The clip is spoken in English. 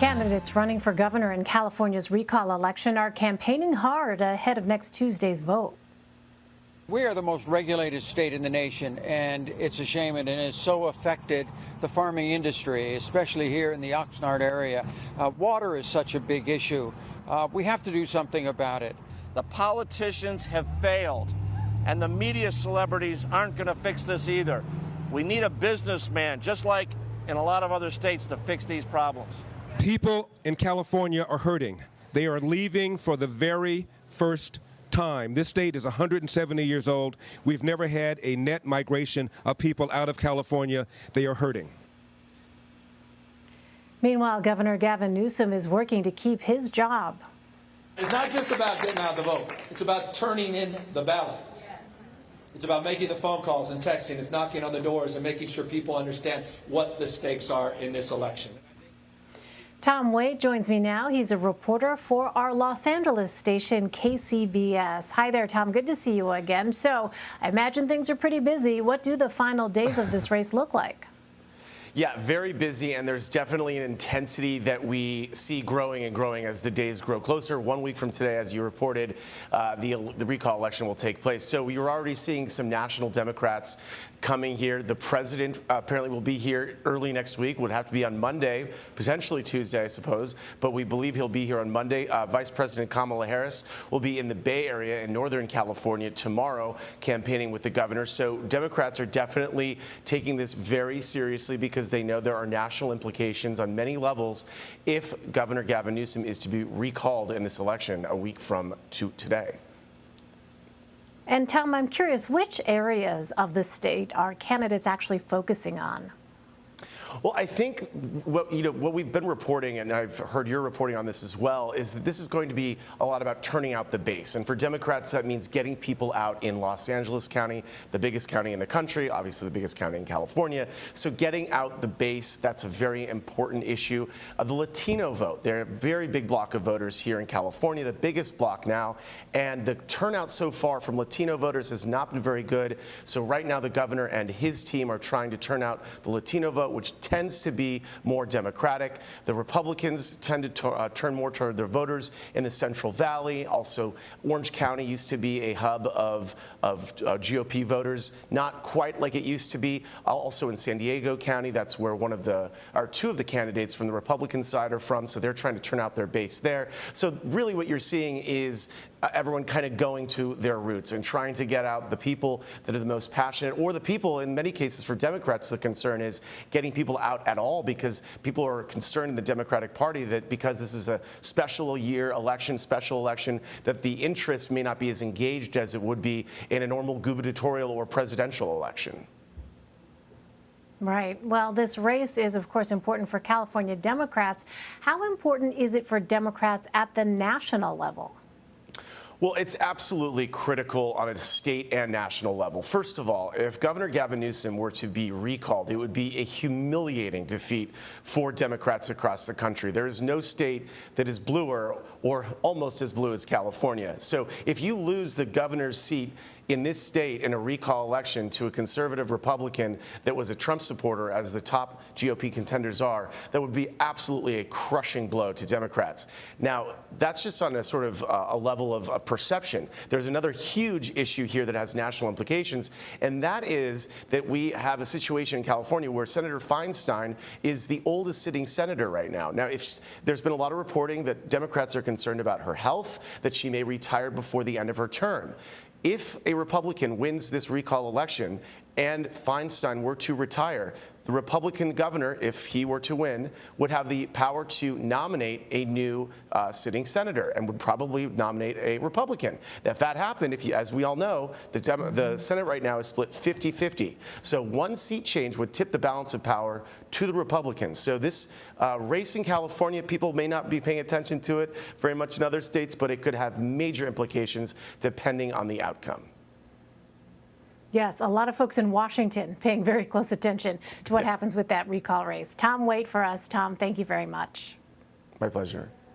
Candidates running for governor in California's recall election are campaigning hard ahead of next Tuesday's vote. We are the most regulated state in the nation, and it's a shame, and it has so affected the farming industry, especially here in the Oxnard area. Water is such a big issue. We have to do something about it. The politicians have failed, and the media celebrities aren't going to fix this either. We need a businessman, just like in a lot of other states, to fix these problems. People in California are hurting. They are leaving for the very first time. This state is 170 years old. We've never had a net migration of people out of California. They are hurting. Meanwhile, Governor Gavin Newsom is working to keep his job. It's not just about getting out the vote. It's about turning in the ballot. It's about making the phone calls and texting. It's knocking on the doors and making sure people understand what the stakes are in this election. Tom Waite joins me now. He's a reporter for our Los Angeles station, KCBS. Hi there, Tom. Good to see you again. So I imagine things are pretty busy. What do the final days of this race look like? Yeah, very busy, and there's definitely an intensity that we see growing and growing as the days grow closer. 1 week from today, as you reported, the recall election will take place. So we were already seeing some national Democrats coming here. The president apparently will be here early next week. Would have to be on Monday, potentially Tuesday, I suppose. But we believe he'll be here on Monday. Vice President Kamala Harris will be in the Bay Area in Northern California tomorrow, campaigning with the governor. So Democrats are definitely taking this very seriously because they know there are national implications on many levels if Governor Gavin Newsom is to be recalled in this election a week from today. And Tom, I'm curious, which areas of the state are candidates actually focusing on? Well, I think what we've been reporting, and I've heard your reporting on this as well, is that this is going to be a lot about turning out the base. And for Democrats, that means getting people out in Los Angeles County, the biggest county in the country, obviously the biggest county in California. So getting out the base, that's a very important issue. The Latino vote, they're a very big block of voters here in California, the biggest block now. And the turnout so far from Latino voters has not been very good. So right now the governor and his team are trying to turn out the Latino vote, which tends to be more Democratic. The Republicans tend to turn more toward their voters in the Central Valley. Also, Orange County used to be a hub of GOP voters, not quite like it used to be. Also in San Diego County, that's where two of the candidates from the Republican side are from, so they're trying to turn out their base there. So really what you're seeing is everyone kind of going to their roots and trying to get out the people that are the most passionate, or the people, in many cases for Democrats, the concern is getting people out at all, because people are concerned in the Democratic Party that because this is a special election, that the interest may not be as engaged as it would be in a normal gubernatorial or presidential election. Right. Well, this race is, of course, important for California Democrats. How important is it for Democrats at the national level? Well, it's absolutely critical on a state and national level. First of all, if Governor Gavin Newsom were to be recalled, it would be a humiliating defeat for Democrats across the country. There is no state that is bluer or almost as blue as California. So if you lose the governor's seat in this state in a recall election to a conservative Republican that was a Trump supporter, as the top GOP contenders are, that would be absolutely a crushing blow to Democrats. Now, that's just on a sort of a level of perception. There's another huge issue here that has national implications, and that is that we have a situation in California where Senator Feinstein is the oldest sitting senator right now. Now, there's been a lot of reporting that Democrats are concerned about her health, that she may retire before the end of her term. If a Republican wins this recall election and Feinstein were to retire, the Republican governor, if he were to win, would have the power to nominate a new sitting senator and would probably nominate a Republican. Now, if that happened, as we all know, the Senate right now is split 50-50. So one seat change would tip the balance of power to the Republicans. So this race in California, people may not be paying attention to it very much in other states, but it could have major implications depending on the outcome. Yes, a lot of folks in Washington paying very close attention to what happens with that recall race. Tom Waite for us. Tom, thank you very much. My pleasure.